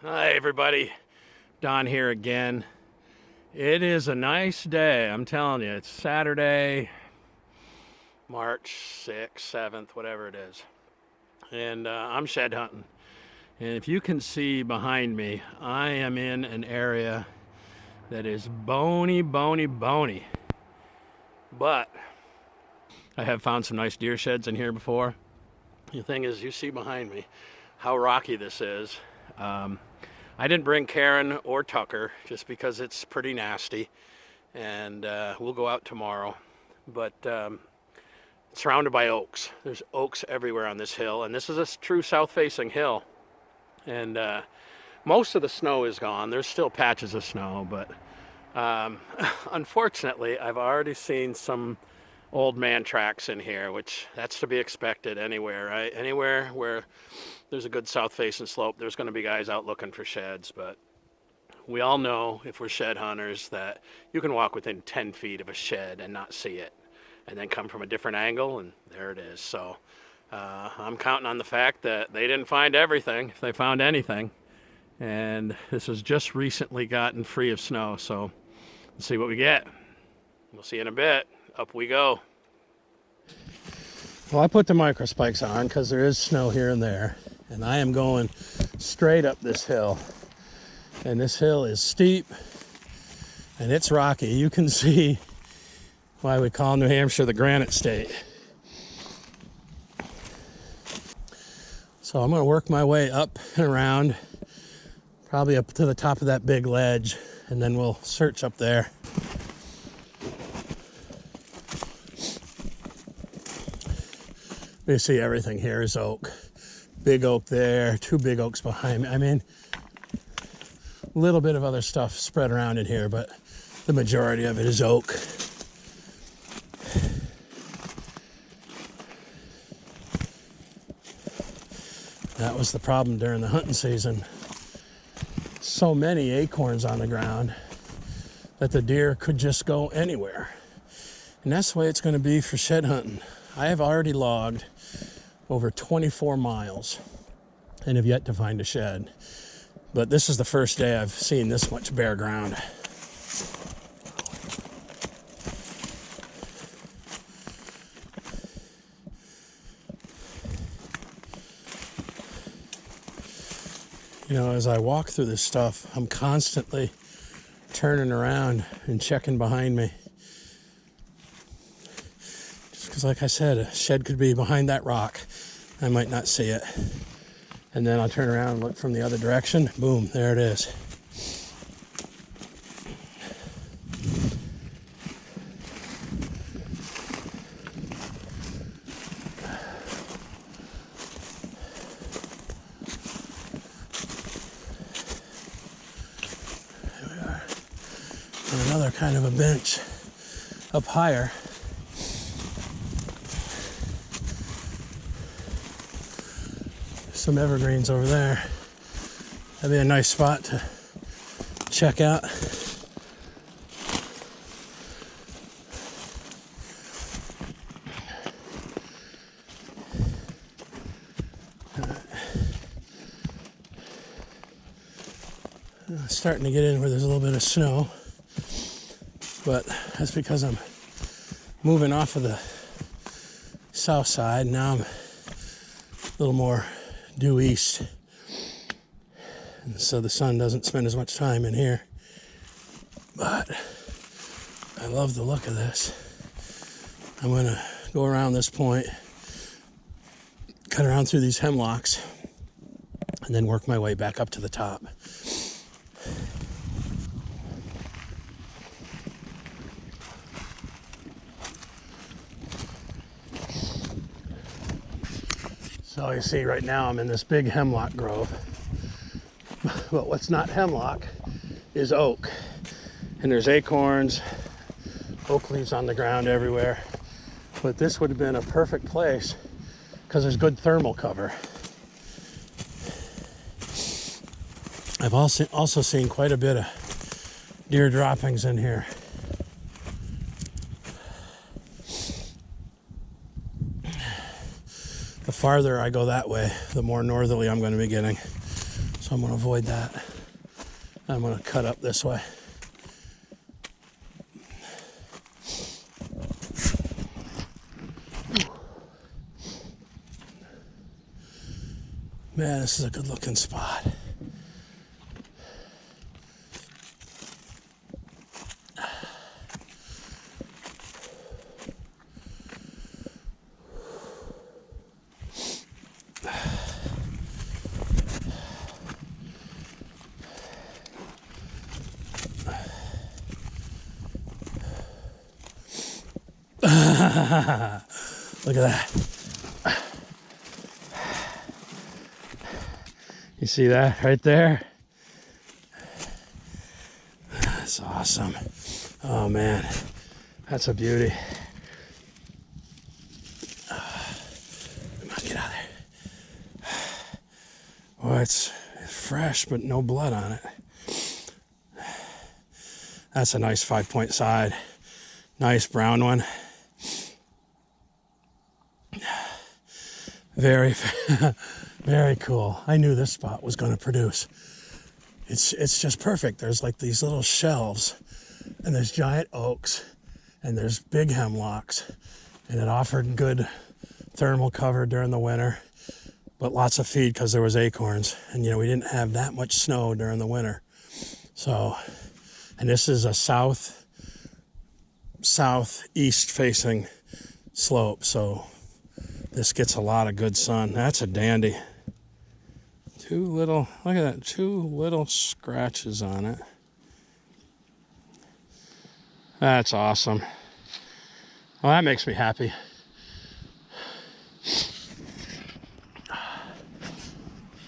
Hi everybody, Don here again. It is a nice day, I'm telling you. It's Saturday, March 6th, 7th, whatever it is. And I'm shed hunting. And if you can see behind me, I am in an area that is bony. But I have found some nice deer sheds in here before. The thing is, you see behind me how rocky this is. I didn't bring Karen or Tucker just because it's pretty nasty, and we'll go out tomorrow. But surrounded by oaks. There's oaks everywhere on this hill, and this is a true south-facing hill. And most of the snow is gone. There's still patches of snow, but unfortunately, I've already seen some old man tracks in here, which that's to be expected anywhere, right? Anywhere where there's a good south-facing slope, there's going to be guys out looking for sheds. But we all know, if we're shed hunters, that you can walk within 10 feet of a shed and not see it, and then come from a different angle, and there it is. So I'm counting on the fact that they didn't find everything, if they found anything. And this has just recently gotten free of snow, so let's see what we get. We'll see in a bit. Up we go. Well, I put the micro spikes on because there is snow here and there, and I am going straight up this hill. And this hill is steep and it's rocky. You can see why we call New Hampshire the Granite State. So I'm going to work my way up and around, probably up to the top of that big ledge, and then we'll search up there. You see everything here is oak. Big oak there, two big oaks behind me. I mean, a little bit of other stuff spread around in here, but the majority of it is oak. That was the problem during the hunting season. So many acorns on the ground that the deer could just go anywhere. And that's the way it's going to be for shed hunting. I have already logged over 24 miles and have yet to find a shed. But this is the first day I've seen this much bare ground. You know, as I walk through this stuff, I'm constantly turning around and checking behind me. Just because, like I said, a shed could be behind that rock. I might not see it. And then I'll turn around and look from the other direction. Boom, there it is. There we are. On another kind of a bench up higher. Some evergreens over there. That'd be a nice spot to check out. Starting to get in where there's a little bit of snow, but that's because I'm moving off of the south side. Now I'm a little more due east, and so the sun doesn't spend as much time in here. But I love the look of this. I'm gonna go around this point, cut around through these hemlocks, and then work my way back up to the top. So you see right now I'm in this big hemlock grove, but what's not hemlock is oak. And there's acorns, oak leaves on the ground everywhere. But this would have been a perfect place because there's good thermal cover. I've also seen quite a bit of deer droppings in here. The farther I go that way, the more northerly I'm going to be getting. So I'm gonna avoid that. I'm gonna cut up this way. Man, this is a good looking spot. Look at that. You see that right there? That's awesome. Oh man, that's a beauty. Come on, get out of there. Oh, it's fresh, but no blood on it. That's a nice 5-point side. Nice brown one. Very, very cool. I knew this spot was going to produce. It's just perfect. There's like these little shelves, and there's giant oaks, and there's big hemlocks, and it offered good thermal cover during the winter, but lots of feed because there was acorns, and you know we didn't have that much snow during the winter. So, and this is a southeast facing slope, so this gets a lot of good sun. That's a dandy. Look at that, 2 little scratches on it. That's awesome. Well, that makes me happy.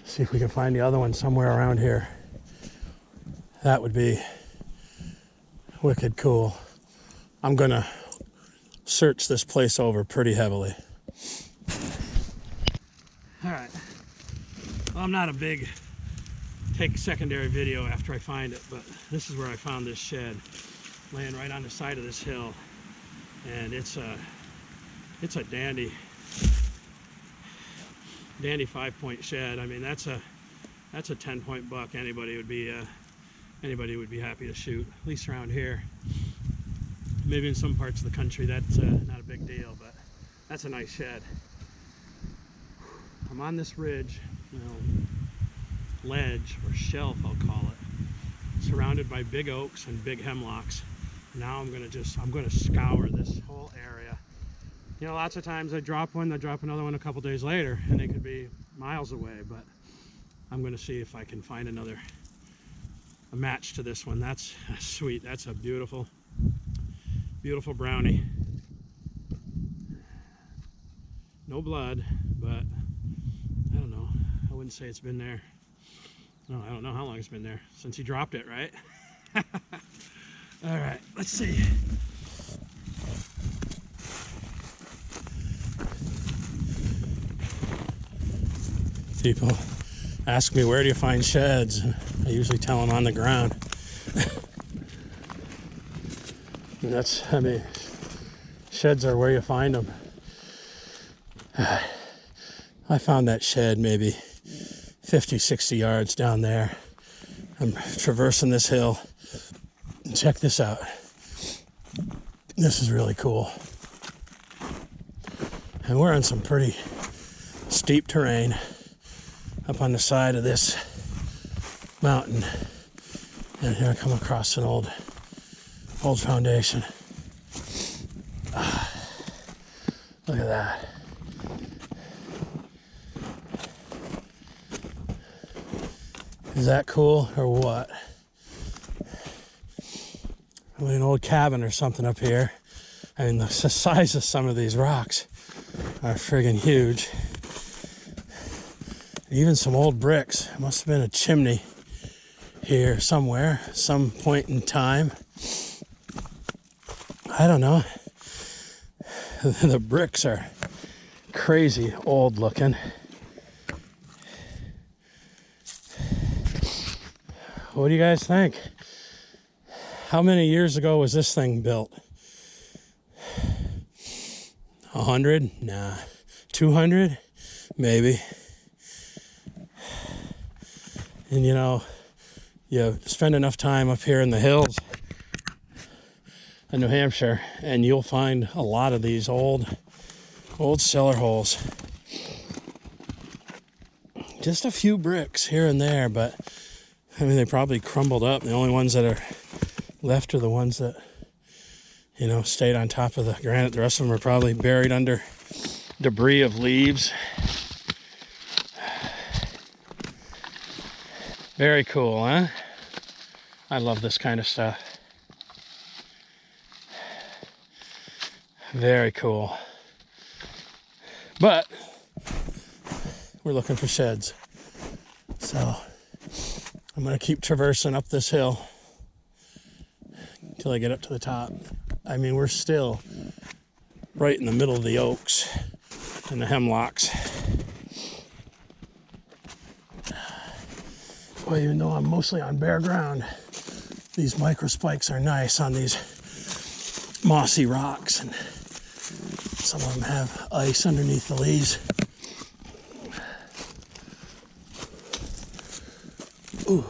See if we can find the other one somewhere around here. That would be wicked cool. I'm gonna search this place over pretty heavily. All right. Well, I'm not a big take secondary video after I find it, but this is where I found this shed, laying right on the side of this hill, and it's a dandy 5-point shed. I mean, that's a 10-point buck. Anybody would be happy to shoot, at least around here. Maybe in some parts of the country that's not a big deal, but that's a nice shed. I'm on this ridge, you know, ledge or shelf I'll call it, surrounded by big oaks and big hemlocks. Now I'm gonna scour this whole area. You know, lots of times I drop one, I drop another one a couple days later, and they could be miles away, but I'm gonna see if I can find a match to this one. That's sweet. That's a beautiful brownie. No blood, but I don't know. I wouldn't say it's been there. No, I don't know how long it's been there. Since he dropped it, right? All right, let's see. People ask me, where do you find sheds? I usually tell them on the ground. I mean, sheds are where you find them. I found that shed maybe 50, 60 yards down there. I'm traversing this hill. Check this out. This is really cool. And we're on some pretty steep terrain up on the side of this mountain. And here I come across an old foundation. Look at that. Is that cool or what? An old cabin or something up here. I mean, the size of some of these rocks are friggin' huge. Even some old bricks. It must have been a chimney here somewhere, some point in time. I don't know. The bricks are crazy old looking. What do you guys think? How many years ago was this thing built? 100? Nah. 200? Maybe. And you know, you spend enough time up here in the hills in New Hampshire, and you'll find a lot of these old cellar holes. Just a few bricks here and there, but I mean, they probably crumbled up. The only ones that are left are the ones that, you know, stayed on top of the granite. The rest of them are probably buried under debris of leaves. Very cool, huh? I love this kind of stuff. Very cool. But we're looking for sheds. So I'm gonna keep traversing up this hill until I get up to the top. I mean, we're still right in the middle of the oaks and the hemlocks. Well, even though I'm mostly on bare ground, these microspikes are nice on these mossy rocks, and some of them have ice underneath the leaves. Ooh.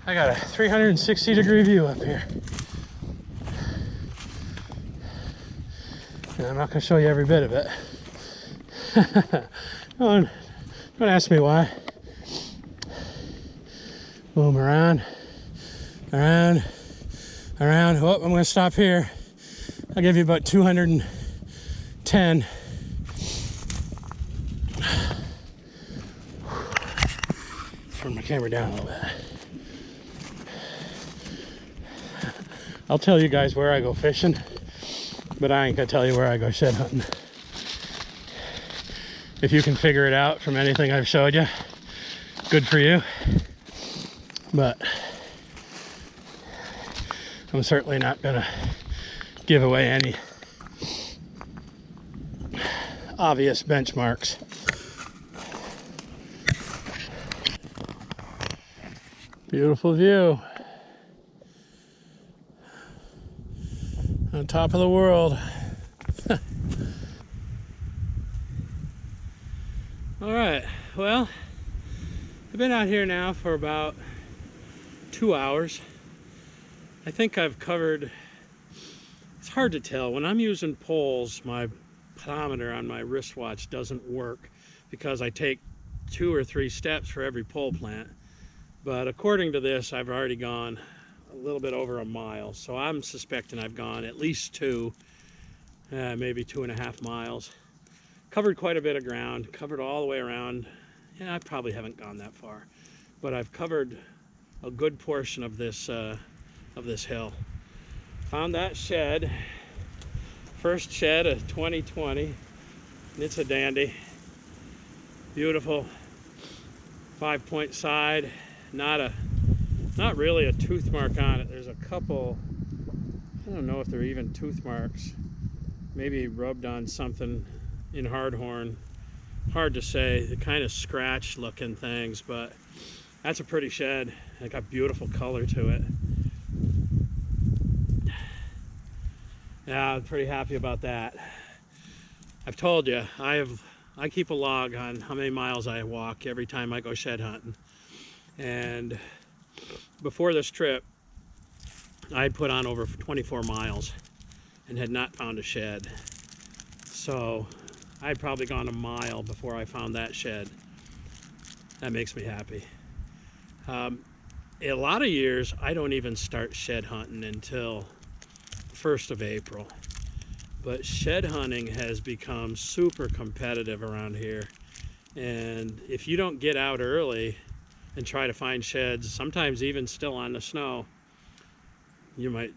I got a 360-degree view up here. And I'm not going to show you every bit of it. Don't ask me why. Boom, around. Oh, I'm going to stop here. I'll give you about 210. Turn my camera down a little bit. I'll tell you guys where I go fishing, but I ain't gonna tell you where I go shed hunting. If you can figure it out from anything I've showed you, good for you. But I'm certainly not gonna give away any obvious benchmarks. Beautiful view. On top of the world. All right, well, I've been out here now for about 2 hours. I think I've covered, it's hard to tell. When I'm using poles, my pedometer on my wristwatch doesn't work because I take 2 or 3 steps for every pole plant. But according to this, I've already gone a little bit over a mile, so I'm suspecting I've gone at least 2, maybe 2.5 miles. Covered quite a bit of ground, covered all the way around. Yeah, I probably haven't gone that far, but I've covered a good portion of this hill. Found that shed, first shed of 2020. It's a dandy, beautiful 5-point side. Not really a tooth mark on it. There's a couple, I don't know if they're even tooth marks. Maybe rubbed on something in hardhorn. Hard to say. They're kind of scratch looking things, but that's a pretty shed. It got beautiful color to it. Yeah, I'm pretty happy about that. I've told you, I keep a log on how many miles I walk every time I go shed hunting. And before this trip, I had put on over 24 miles and had not found a shed. So I'd probably gone a mile before I found that shed. That makes me happy. A lot of years, I don't even start shed hunting until 1st of April. But shed hunting has become super competitive around here. And if you don't get out early and try to find sheds, sometimes even still on the snow, you might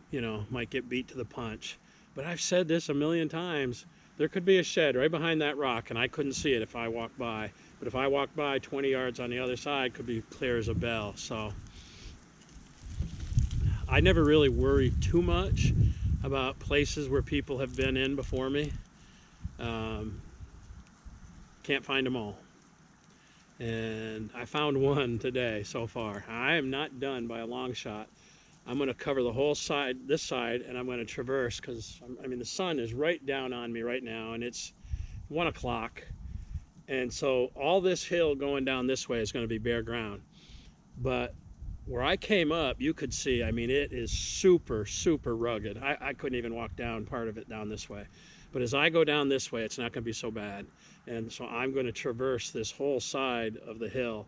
get beat to the punch. But I've said this a million times, there could be a shed right behind that rock and I couldn't see it if I walked by. But if I walked by 20 yards on the other side, it could be clear as a bell. So I never really worry too much about places where people have been in before me. can't find them all. And I found one today so far. I am not done by a long shot. I'm going to cover the whole side, this side, and I'm going to traverse because, I mean, the sun is right down on me right now, and it's 1 o'clock. And so all this hill going down this way is going to be bare ground. But where I came up, you could see, I mean, it is super, super rugged. I couldn't even walk down part of it down this way. But as I go down this way, it's not going to be so bad. And so I'm going to traverse this whole side of the hill.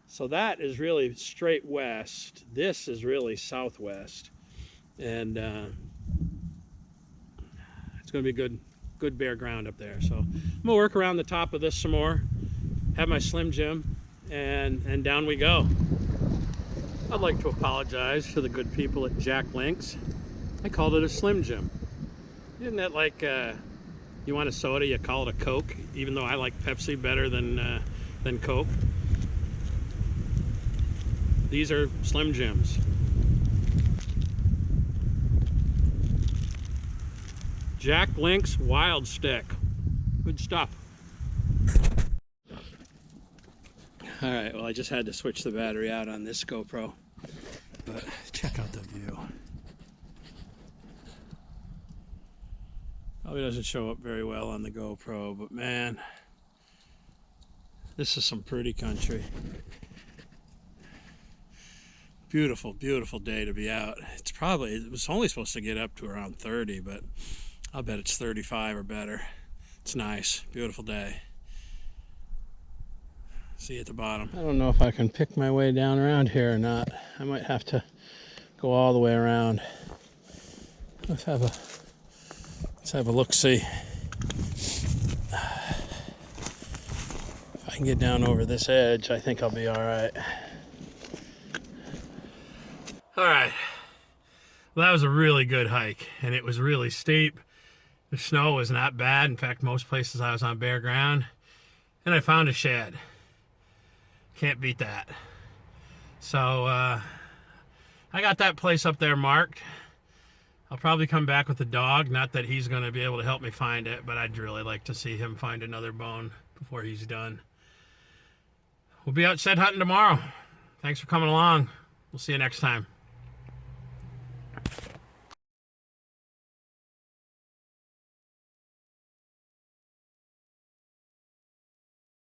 So that is really straight west. This is really southwest. And it's going to be good bare ground up there. So I'm going to work around the top of this some more, have my Slim Jim, and down we go. I'd like to apologize to the good people at Jack Link's. I called it a Slim Jim. Isn't that like you want a soda, you call it a Coke, even though I like Pepsi better than Coke? These are Slim Jims. Jack Link's Wild Stick. Good stuff. All right, well, I just had to switch the battery out on this GoPro, but check out the view. Probably doesn't show up very well on the GoPro, but man, this is some pretty country. Beautiful, beautiful day to be out. It was only supposed to get up to around 30, but I'll bet it's 35 or better. It's nice, beautiful day. See you at the bottom. I don't know if I can pick my way down around here or not. I might have to go all the way around. Let's have a look-see. If I can get down over this edge, I think I'll be all right. All right. Well, that was a really good hike, and it was really steep. The snow was not bad. In fact, most places I was on bare ground. And I found a shed. Can't beat that. So I got that place up there marked. I'll probably come back with the dog. Not that he's going to be able to help me find it, but I'd really like to see him find another bone before he's done. We'll be out shed hunting tomorrow. Thanks for coming along. We'll see you next time.